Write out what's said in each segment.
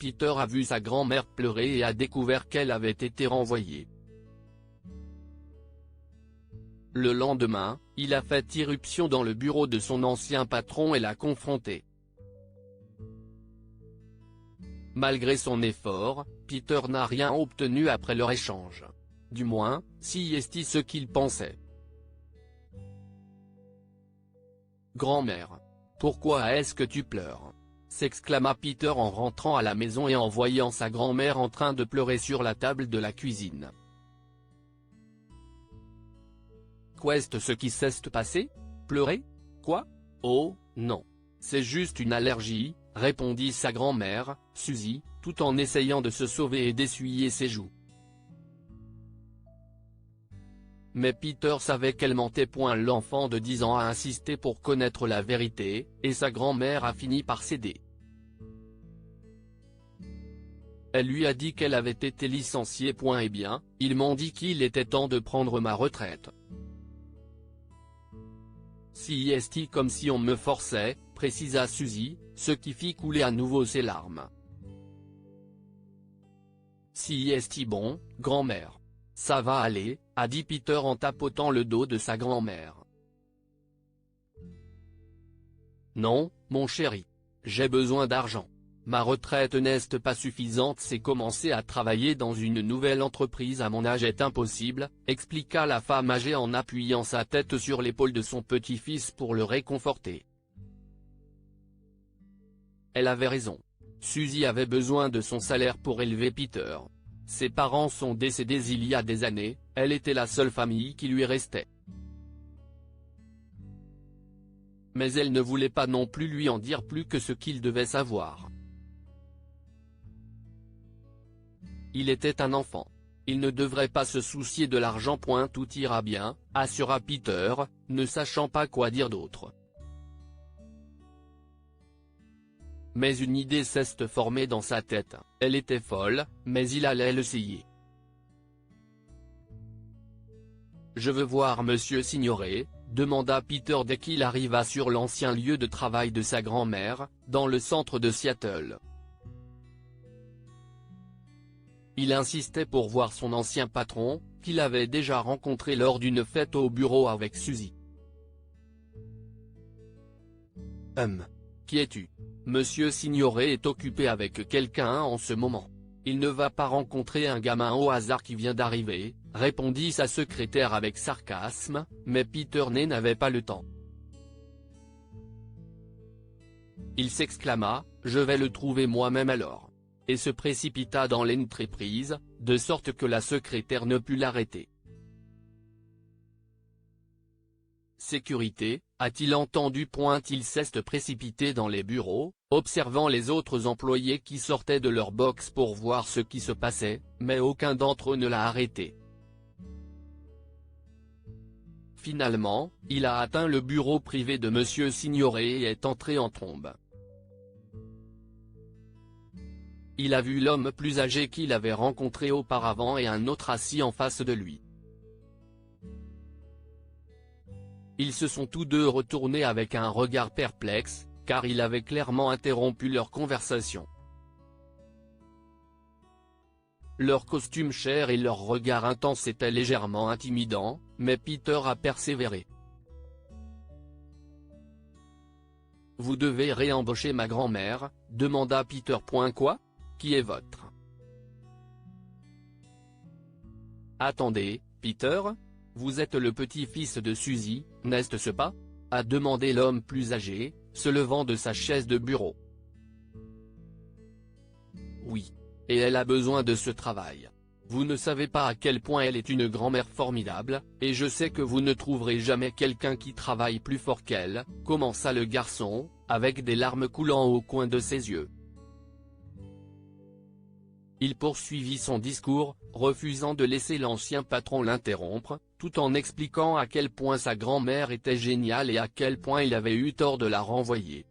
Peter a vu sa grand-mère pleurer et a découvert qu'elle avait été renvoyée. Le lendemain, il a fait irruption dans le bureau de son ancien patron et l'a confronté. Malgré son effort, Peter n'a rien obtenu après leur échange. Du moins, si est ce qu'il pensait. « Grand-mère. Pourquoi est-ce que tu pleures ?» s'exclama Peter en rentrant à la maison et en voyant sa grand-mère en train de pleurer sur la table de la cuisine. « Qu'est-ce ce qui s'est passé? Pleurer? Quoi? Oh, non. C'est juste une allergie, » répondit sa grand-mère, Suzy, tout en essayant de se sauver et d'essuyer ses joues. Mais Peter savait qu'elle mentait point. L'enfant de 10 ans a insisté pour connaître la vérité, et sa grand-mère a fini par céder. Elle lui a dit qu'elle avait été licenciée. Eh bien, ils m'ont dit qu'il était temps de prendre ma retraite. Si est comme si on me forçait, précisa Suzy, ce qui fit couler à nouveau ses larmes. Si est bon, grand-mère. Ça va aller, a dit Peter en tapotant le dos de sa grand-mère. Non, mon chéri. J'ai besoin d'argent. Ma retraite n'est pas suffisante. C'est commencer à travailler dans une nouvelle entreprise à mon âge est impossible, expliqua la femme âgée en appuyant sa tête sur l'épaule de son petit-fils pour le réconforter. Elle avait raison. Suzy avait besoin de son salaire pour élever Peter. Ses parents sont décédés il y a des années, elle était la seule famille qui lui restait. Mais elle ne voulait pas non plus lui en dire plus que ce qu'il devait savoir. Il était un enfant. Il ne devrait pas se soucier de l'argent. Tout ira bien, assura Peter, ne sachant pas quoi dire d'autre. Mais une idée s'est formée dans sa tête, elle était folle, mais il allait l'essayer. « Je veux voir Monsieur Signoret », demanda Peter dès qu'il arriva sur l'ancien lieu de travail de sa grand-mère, dans le centre de Seattle. Il insistait pour voir son ancien patron, qu'il avait déjà rencontré lors d'une fête au bureau avec Suzy. Qui es-tu? Monsieur Signoret est occupé avec quelqu'un en ce moment. Il ne va pas rencontrer un gamin au hasard qui vient d'arriver, répondit sa secrétaire avec sarcasme, mais Peter n'avait pas le temps. Il s'exclama, je vais le trouver moi-même alors. Et se précipita dans l'entreprise, de sorte que la secrétaire ne put l'arrêter. Sécurité, a-t-il entendu? Il s'est précipité dans les bureaux, observant les autres employés qui sortaient de leur box pour voir ce qui se passait, mais aucun d'entre eux ne l'a arrêté. Finalement, il a atteint le bureau privé de Monsieur Signoret et est entré en trombe. Il a vu l'homme plus âgé qu'il avait rencontré auparavant et un autre assis en face de lui. Ils se sont tous deux retournés avec un regard perplexe, car il avait clairement interrompu leur conversation. Leur costume cher et leur regard intense étaient légèrement intimidants, mais Peter a persévéré. « Vous devez réembaucher ma grand-mère », demanda Peter. Quoi? Qui est votre? Attendez, Peter? Vous êtes le petit-fils de Suzy, n'est-ce pas? A demandé l'homme plus âgé, se levant de sa chaise de bureau. Oui. Et elle a besoin de ce travail. Vous ne savez pas à quel point elle est une grand-mère formidable, et je sais que vous ne trouverez jamais quelqu'un qui travaille plus fort qu'elle, commença le garçon, avec des larmes coulant au coin de ses yeux. Il poursuivit son discours, refusant de laisser l'ancien patron l'interrompre, tout en expliquant à quel point sa grand-mère était géniale et à quel point il avait eu tort de la renvoyer.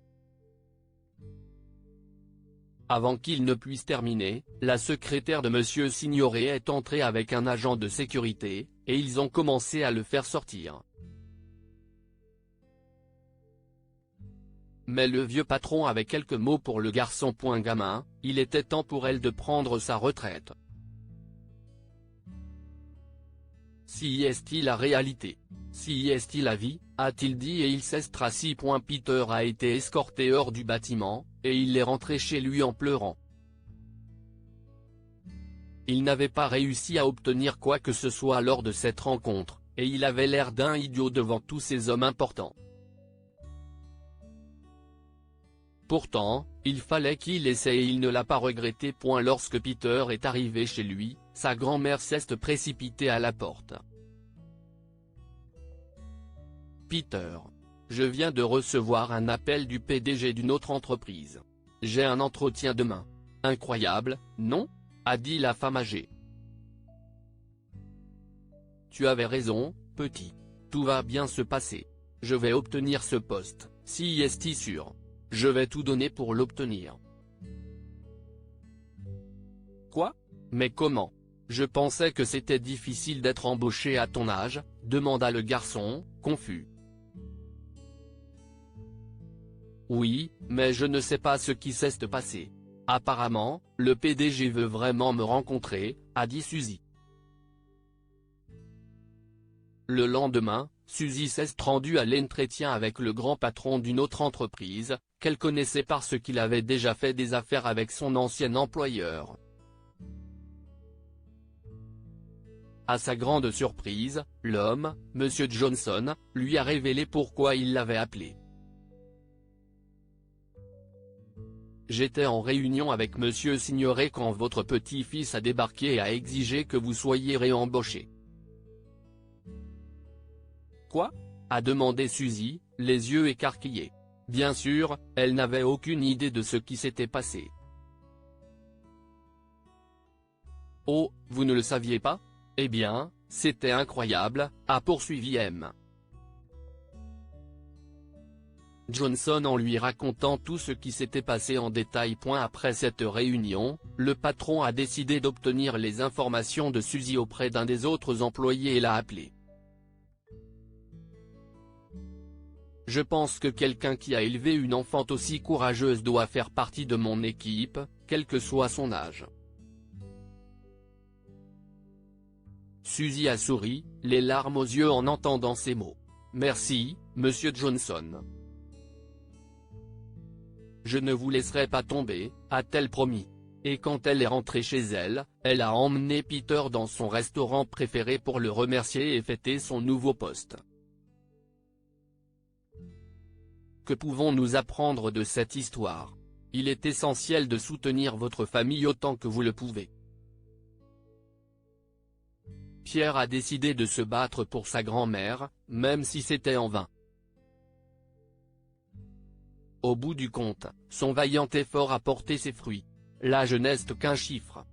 Avant qu'il ne puisse terminer, la secrétaire de Monsieur Signoret est entrée avec un agent de sécurité, et ils ont commencé à le faire sortir. Mais le vieux patron avait quelques mots pour le garçon. Gamin, il était temps pour elle de prendre sa retraite. Si est-il la réalité? Si est-il la vie, a-t-il dit et il s'est assis. Peter a été escorté hors du bâtiment, et il est rentré chez lui en pleurant. Il n'avait pas réussi à obtenir quoi que ce soit lors de cette rencontre, et il avait l'air d'un idiot devant tous ces hommes importants. Pourtant, il fallait qu'il essaie et il ne l'a pas regretté. Lorsque Peter est arrivé chez lui, sa grand-mère s'est précipitée à la porte. Peter. Je viens de recevoir un appel du PDG d'une autre entreprise. J'ai un entretien demain. Incroyable, non? A dit la femme âgée. Tu avais raison, petit. Tout va bien se passer. Je vais obtenir ce poste, si est sûr. Je vais tout donner pour l'obtenir. Quoi? Mais comment? Je pensais que c'était difficile d'être embauché à ton âge, demanda le garçon, confus. Oui, mais je ne sais pas ce qui s'est passé. Apparemment, le PDG veut vraiment me rencontrer, a dit Suzy. Le lendemain, Suzy s'est rendue à l'entretien avec le grand patron d'une autre entreprise, qu'elle connaissait parce qu'il avait déjà fait des affaires avec son ancien employeur. À sa grande surprise, l'homme, M. Johnson, lui a révélé pourquoi il l'avait appelé. J'étais en réunion avec Monsieur Signoret quand votre petit-fils a débarqué et a exigé que vous soyez réembauché. Quoi? A demandé Suzy, les yeux écarquillés. Bien sûr, elle n'avait aucune idée de ce qui s'était passé. Oh, vous ne le saviez pas? Eh bien, c'était incroyable, a poursuivi M. Johnson en lui racontant tout ce qui s'était passé en détail. Après cette réunion, le patron a décidé d'obtenir les informations de Suzy auprès d'un des autres employés et l'a appelé. Je pense que quelqu'un qui a élevé une enfant aussi courageuse doit faire partie de mon équipe, quel que soit son âge. Suzy a souri, les larmes aux yeux en entendant ces mots. Merci, Monsieur Johnson. Je ne vous laisserai pas tomber, a-t-elle promis. Et quand elle est rentrée chez elle, elle a emmené Peter dans son restaurant préféré pour le remercier et fêter son nouveau poste. Que pouvons-nous apprendre de cette histoire? Il est essentiel de soutenir votre famille autant que vous le pouvez. Pierre a décidé de se battre pour sa grand-mère, même si c'était en vain. Au bout du compte, son vaillant effort a porté ses fruits. L'âge n'est qu'un chiffre.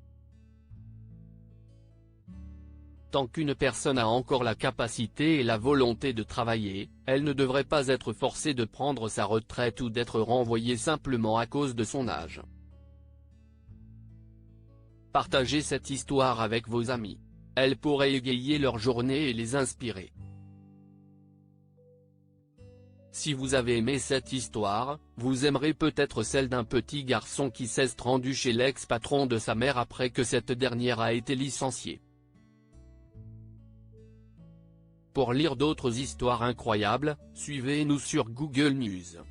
Tant qu'une personne a encore la capacité et la volonté de travailler, elle ne devrait pas être forcée de prendre sa retraite ou d'être renvoyée simplement à cause de son âge. Partagez cette histoire avec vos amis. Elle pourrait égayer leur journée et les inspirer. Si vous avez aimé cette histoire, vous aimerez peut-être celle d'un petit garçon qui s'est rendu chez l'ex-patron de sa mère après que cette dernière a été licenciée. Pour lire d'autres histoires incroyables, suivez-nous sur Google News.